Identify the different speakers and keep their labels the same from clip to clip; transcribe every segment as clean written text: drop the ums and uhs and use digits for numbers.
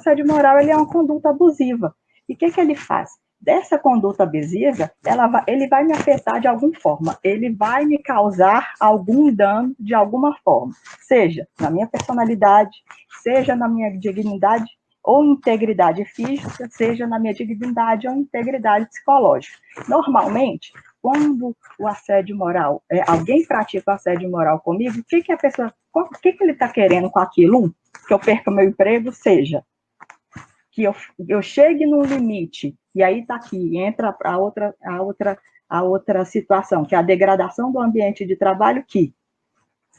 Speaker 1: assédio moral ele é uma conduta abusiva. E o que ele faz? Dessa conduta abusiva, ele vai me afetar de alguma forma, ele vai me causar algum dano de alguma forma, seja na minha personalidade, seja na minha dignidade ou integridade física, seja na minha dignidade ou integridade psicológica. Normalmente, quando o assédio moral, alguém pratica o assédio moral comigo, o que a pessoa, o que ele está querendo com aquilo? Que eu perca meu emprego, seja que eu chegue num limite, e aí está aqui, entra a outra situação, que é a degradação do ambiente de trabalho, que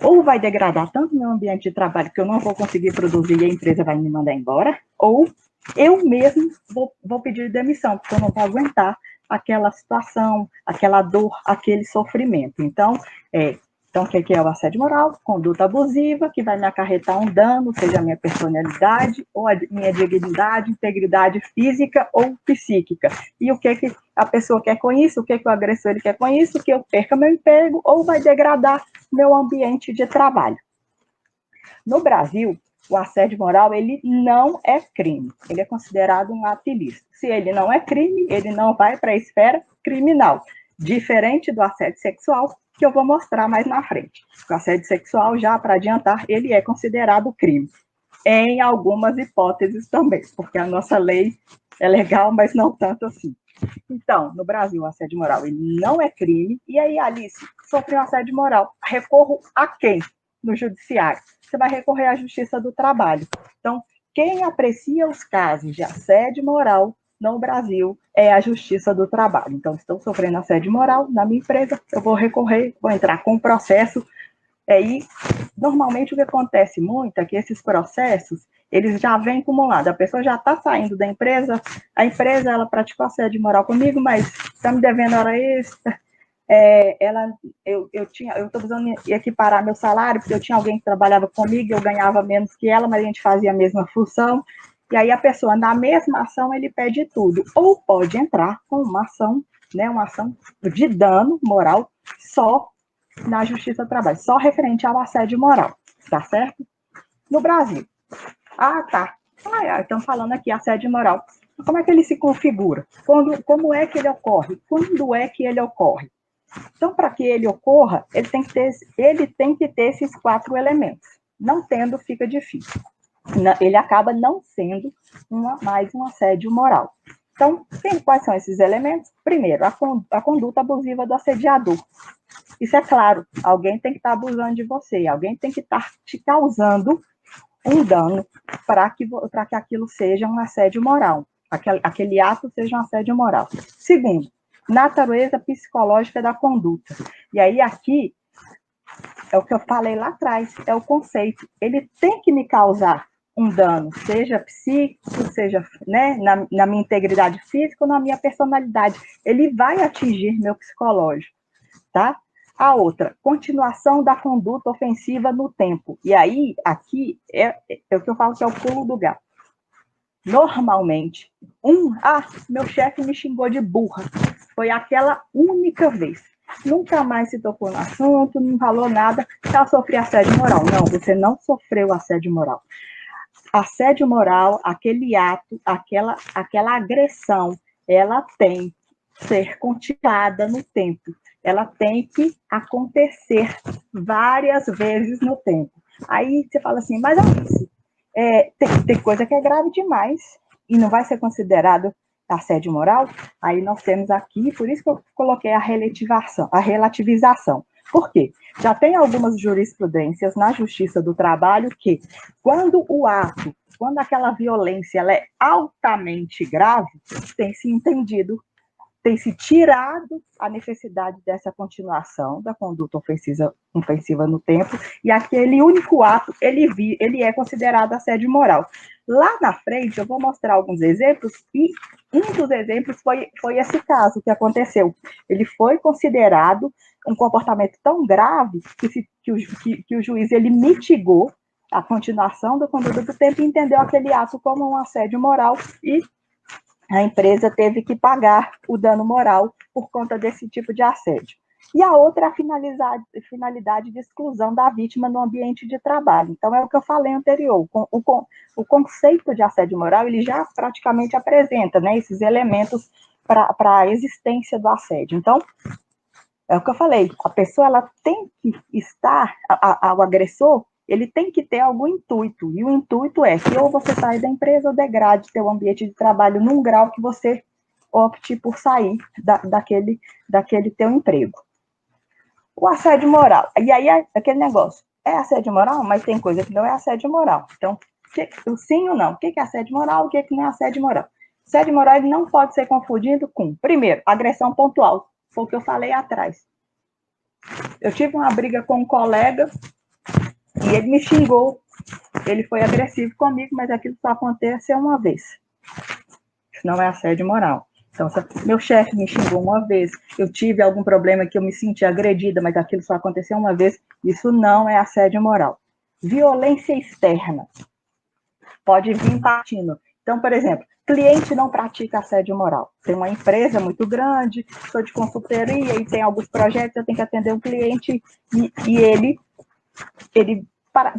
Speaker 1: ou vai degradar tanto o meu ambiente de trabalho que eu não vou conseguir produzir e a empresa vai me mandar embora, ou eu mesmo vou pedir demissão, porque eu não vou aguentar aquela situação, aquela dor, aquele sofrimento. Então, o que é o assédio moral? Conduta abusiva, que vai me acarretar um dano, seja a minha personalidade, ou a minha dignidade, integridade física ou psíquica. E o que a pessoa quer com isso? O que o agressor ele quer com isso? Que eu perca meu emprego ou vai degradar meu ambiente de trabalho. No Brasil, o assédio moral ele não é crime, ele é considerado um ato ilícito. Se ele não é crime, ele não vai para a esfera criminal, diferente do assédio sexual, que eu vou mostrar mais na frente. O assédio sexual, já para adiantar, ele é considerado crime, em algumas hipóteses também, porque a nossa lei é legal, mas não tanto assim. Então, no Brasil, o assédio moral ele não é crime, e aí, Alice, sofreu assédio moral, recorro a quem? No judiciário. Você vai recorrer à Justiça do Trabalho. Então, quem aprecia os casos de assédio moral no Brasil é a Justiça do Trabalho. Então, estou sofrendo assédio moral na minha empresa, eu vou recorrer, vou entrar com um processo. E normalmente o que acontece muito é que esses processos, eles já vêm acumulados. A pessoa já está saindo da empresa, a empresa ela praticou assédio moral comigo, mas está me devendo hora extra. Eu estou precisando equiparar meu salário, porque eu tinha alguém que trabalhava comigo, eu ganhava menos que ela, mas a gente fazia a mesma função. E aí a pessoa, na mesma ação, ele pede tudo. Ou pode entrar com uma ação, né, uma ação de dano moral só na Justiça do Trabalho, só referente ao assédio moral, tá certo? No Brasil. Tá. Estão falando aqui assédio moral. Como é que ele se configura? Como é que ele ocorre? Quando é que ele ocorre? Então, para que ele ocorra, ele tem que ter esses 4 elementos. Não tendo, fica difícil. Ele acaba não sendo mais um assédio moral. Então, quais são esses elementos? Primeiro, a conduta abusiva do assediador. Isso é claro, alguém tem que estar abusando de você, alguém tem que estar te causando um dano para que aquilo seja um assédio moral, aquele ato seja um assédio moral. Segundo, natureza psicológica da conduta. E aí aqui é o que eu falei lá atrás, é o conceito. Ele tem que me causar um dano, seja psíquico, seja, né, na minha integridade física ou na minha personalidade. Ele vai atingir meu psicológico, tá? A outra, continuação da conduta ofensiva no tempo. E aí, aqui, é o que eu falo que é o pulo do gato. Normalmente, meu chefe me xingou de burra. Foi aquela única vez. Nunca mais se tocou no assunto, não falou nada, já sofri assédio moral. Não, você não sofreu assédio moral. Assédio moral, aquele ato, aquela agressão, ela tem que ser continuada no tempo. Ela tem que acontecer várias vezes no tempo. Aí você fala assim, mas tem coisa que é grave demais e não vai ser considerado assédio moral. Aí nós temos aqui, por isso que eu coloquei a relativização. Por quê? Já tem algumas jurisprudências na Justiça do Trabalho que, quando aquela violência ela é altamente grave, tem se entendido, tem se tirado a necessidade dessa continuação da conduta ofensiva no tempo, e aquele único ato, ele é considerado assédio moral. Lá na frente, eu vou mostrar alguns exemplos, e um dos exemplos foi esse caso que aconteceu. Ele foi considerado um comportamento tão grave que o juiz ele mitigou a continuação da conduta do tempo e entendeu aquele ato como um assédio moral e a empresa teve que pagar o dano moral por conta desse tipo de assédio. E a outra é a finalidade de exclusão da vítima no ambiente de trabalho. Então, é o que eu falei anterior. O conceito de assédio moral, ele já praticamente apresenta, né, esses elementos para a existência do assédio. Então, é o que eu falei, a pessoa ela tem que estar, o agressor, ele tem que ter algum intuito, e o intuito é que ou você saia da empresa ou degrade seu ambiente de trabalho num grau que você opte por sair daquele teu emprego. O assédio moral, e aí é aquele negócio, é assédio moral, mas tem coisa que não é assédio moral. Então, o sim ou não, o que é assédio moral, o que não é assédio moral? Assédio moral ele não pode ser confundido com, primeiro, agressão pontual, foi o que eu falei atrás. Eu tive uma briga com um colega e ele me xingou. Ele foi agressivo comigo, mas aquilo só aconteceu uma vez. Isso não é assédio moral. Então, meu chefe me xingou uma vez, eu tive algum problema que eu me senti agredida, mas aquilo só aconteceu uma vez, isso não é assédio moral. Violência externa pode vir partindo. Então, por exemplo, cliente não pratica assédio moral. Tem uma empresa muito grande, sou de consultoria e tem alguns projetos, eu tenho que atender um cliente e ele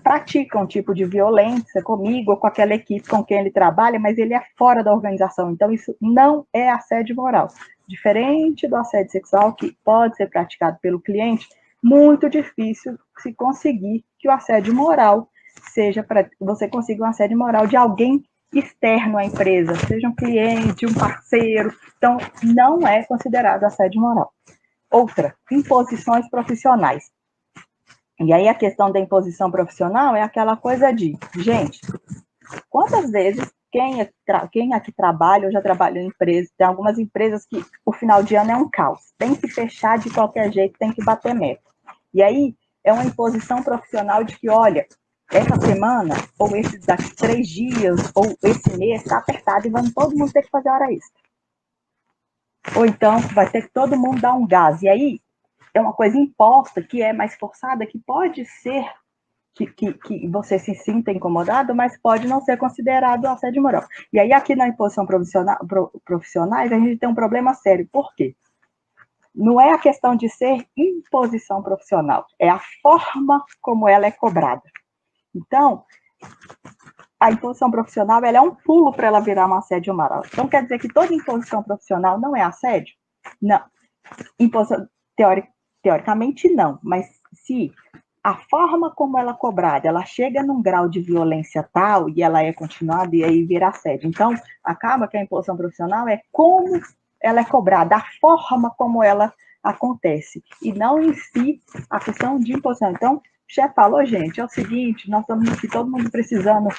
Speaker 1: pratica um tipo de violência comigo ou com aquela equipe com quem ele trabalha, mas ele é fora da organização. Então, isso não é assédio moral. Diferente do assédio sexual, que pode ser praticado pelo cliente, muito difícil se conseguir que o assédio moral seja para você consiga um assédio moral de alguém externo à empresa, seja um cliente, um parceiro. Então, não é considerado assédio moral. Outra, imposições profissionais. E aí a questão da imposição profissional é aquela coisa de, gente, quantas vezes quem aqui trabalha, eu já trabalho em empresas, tem algumas empresas que o final de ano é um caos, tem que fechar de qualquer jeito, tem que bater meta. E aí é uma imposição profissional de que, olha, essa semana, ou esses daqui 3 dias, ou esse mês está apertado e vamos todo mundo ter que fazer hora extra. Ou então vai ter que todo mundo dar um gás. E aí é uma coisa imposta, que é mais forçada, que pode ser que você se sinta incomodado, mas pode não ser considerado assédio moral. E aí, aqui na imposição profissionais, a gente tem um problema sério. Por quê? Não é a questão de ser imposição profissional, é a forma como ela é cobrada. Então, a imposição profissional ela é um pulo para ela virar um assédio moral. Então, quer dizer que toda imposição profissional não é assédio? Não. Imposição, teoricamente, não. Mas se a forma como ela é cobrada, ela chega num grau de violência tal e ela é continuada e aí vira assédio. Então, acaba que a imposição profissional é como ela é cobrada, a forma como ela acontece, e não em si a questão de imposição. Então, o chefe falou, gente, é o seguinte, nós estamos aqui todo mundo precisando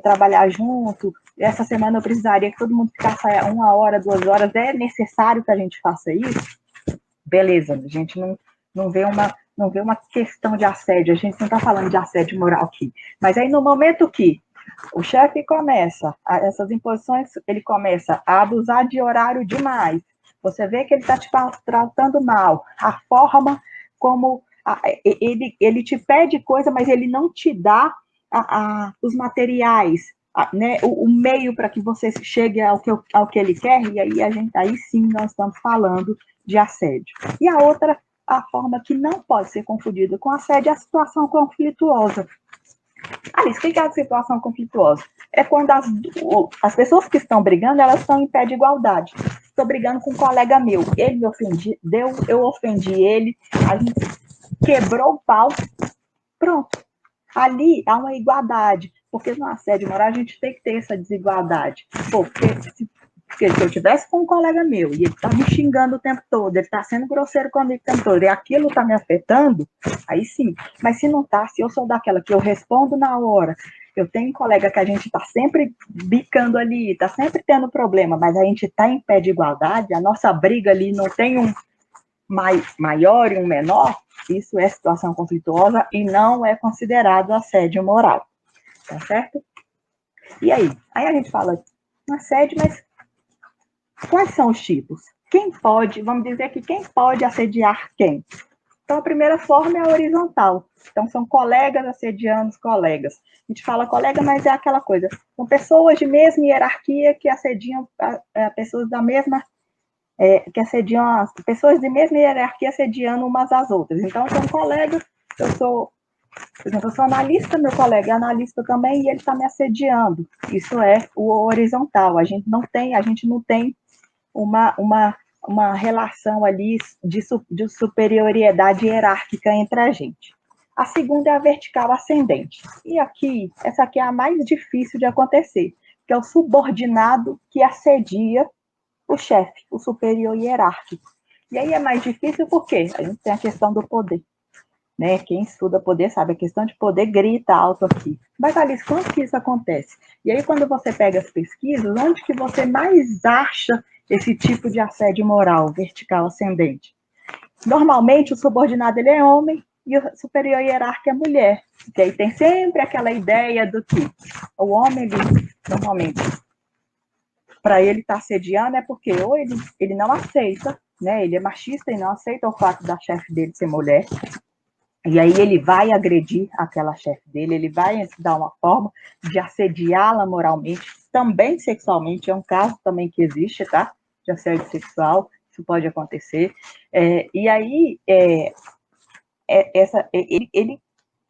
Speaker 1: trabalhar junto, essa semana eu precisaria que todo mundo ficasse 1 hora, 2 horas, é necessário que a gente faça isso? Beleza, a gente não vê uma questão de assédio, a gente não está falando de assédio moral aqui. Mas aí, no momento que o chefe começa, essas imposições, ele começa a abusar de horário demais, você vê que ele está te tratando mal, a forma como ele te pede coisa, mas ele não te dá os materiais, né, o meio para que você chegue ao que ele quer, e aí sim nós estamos falando de assédio. E a outra, a forma que não pode ser confundida com assédio é a situação conflituosa. Alice, o que é a situação conflituosa? É quando as pessoas que estão brigando, elas estão em pé de igualdade. Estou brigando com um colega meu, ele me ofendeu, eu ofendi ele, a gente quebrou o pau, pronto. Ali há uma igualdade, porque no assédio moral a gente tem que ter essa desigualdade. Porque se eu tivesse com um colega meu e ele está me xingando o tempo todo, ele está sendo grosseiro comigo o tempo todo, e aquilo está me afetando, aí sim. Mas se não está, se eu sou daquela que eu respondo na hora, eu tenho um colega que a gente está sempre bicando ali, está sempre tendo problema, mas a gente está em pé de igualdade, a nossa briga ali não tem um maior e um menor, isso é situação conflituosa e não é considerado assédio moral, tá certo? E aí? Aí a gente fala assédio, mas quais são os tipos? Quem pode, vamos dizer que quem pode assediar quem? Então, a primeira forma é a horizontal. Então, são colegas assediando colegas. A gente fala colega, mas é aquela coisa. São pessoas de mesma hierarquia que assediam pessoas da mesma que assediam as pessoas de mesma hierarquia assediando umas às outras. Então, eu tenho um colega, por exemplo, eu sou analista, meu colega é analista também, e ele está me assediando. Isso é o horizontal. A gente não tem uma relação ali de superioridade hierárquica entre a gente. A segunda é a vertical ascendente. E aqui, essa aqui é a mais difícil de acontecer, que é o subordinado que assedia o chefe, o superior hierárquico. E aí é mais difícil porque a gente tem a questão do poder. Né? Quem estuda poder sabe, a questão de poder grita alto aqui. Mas, Alice, quando que isso acontece? E aí, quando você pega as pesquisas, onde que você mais acha esse tipo de assédio moral, vertical ascendente? Normalmente, o subordinado ele é homem e o superior hierárquico é mulher. Porque aí tem sempre aquela ideia do que o homem, normalmente, para ele estar assediando é porque ou ele não aceita, né? Ele é machista e não aceita o fato da chefe dele ser mulher, e aí ele vai agredir aquela chefe dele, ele vai dar uma forma de assediá-la moralmente, também sexualmente, é um caso também que existe, tá? De assédio sexual, isso pode acontecer. E aí,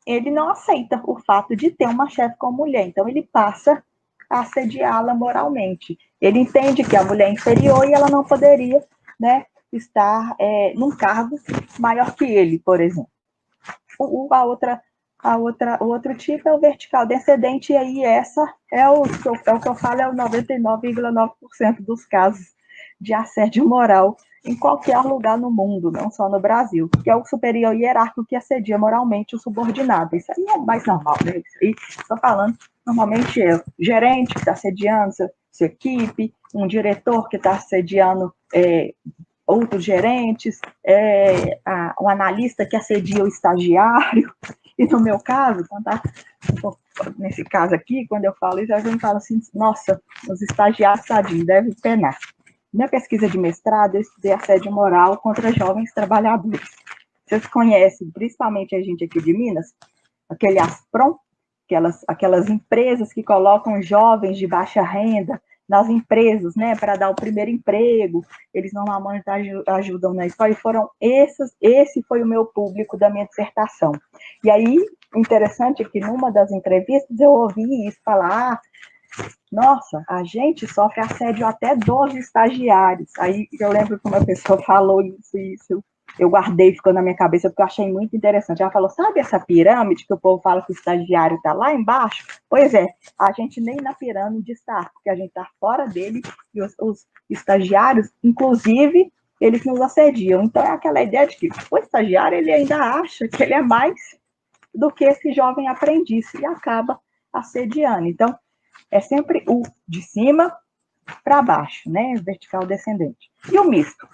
Speaker 1: ele não aceita o fato de ter uma chefe como mulher, então ele passa a assediá-la moralmente. Ele entende que a mulher é inferior e ela não poderia, né, estar num cargo maior que ele, por exemplo. O outro tipo é o vertical descendente, e aí essa é o que eu falo, é o 99,9% dos casos de assédio moral em qualquer lugar no mundo, não só no Brasil, que é o superior hierárquico que assedia moralmente o subordinado. Isso aí é o mais normal, né? Isso aí, estou falando, normalmente é o gerente que está assediando sua equipe, um diretor que está assediando outros gerentes, o analista que assedia o estagiário, e no meu caso, nesse caso aqui, quando eu falo isso, a gente fala assim, nossa, os estagiários, tadinho, devem penar. Na pesquisa de mestrado, eu estudei assédio moral contra jovens trabalhadores. Vocês conhecem, principalmente a gente aqui de Minas, aquele Asprom, aquelas empresas que colocam jovens de baixa renda nas empresas, né, para dar o primeiro emprego, eles normalmente ajudam na escola, e esse foi o meu público da minha dissertação. E aí, interessante é que numa das entrevistas eu ouvi isso falar, nossa, a gente sofre assédio até dos estagiários. Aí eu lembro que uma pessoa falou isso eu guardei, ficou na minha cabeça, porque eu achei muito interessante. Ela falou, sabe essa pirâmide que o povo fala que o estagiário está lá embaixo? Pois é, a gente nem na pirâmide está, porque a gente está fora dele, e os estagiários, inclusive, eles nos assediam. Então, é aquela ideia de que o estagiário, ele ainda acha que ele é mais do que esse jovem aprendiz, e acaba assediando. Então, é sempre o de cima para baixo, né? Vertical descendente. E o misto?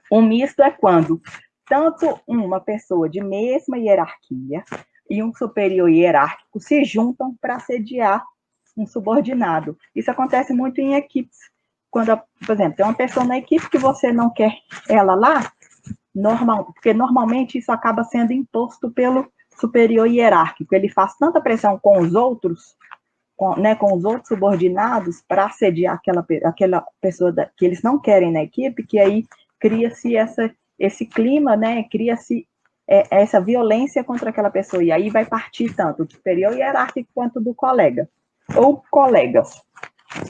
Speaker 1: O misto é quando tanto uma pessoa de mesma hierarquia e um superior hierárquico se juntam para assediar um subordinado. Isso acontece muito em equipes. Quando, por exemplo, tem uma pessoa na equipe que você não quer ela lá, porque normalmente isso acaba sendo imposto pelo superior hierárquico. Ele faz tanta pressão com os outros, com os outros subordinados, para assediar aquela pessoa que eles não querem na equipe, que aí cria-se esse clima, né? Cria-se essa violência contra aquela pessoa. E aí vai partir tanto do superior hierárquico quanto do colega, ou colegas.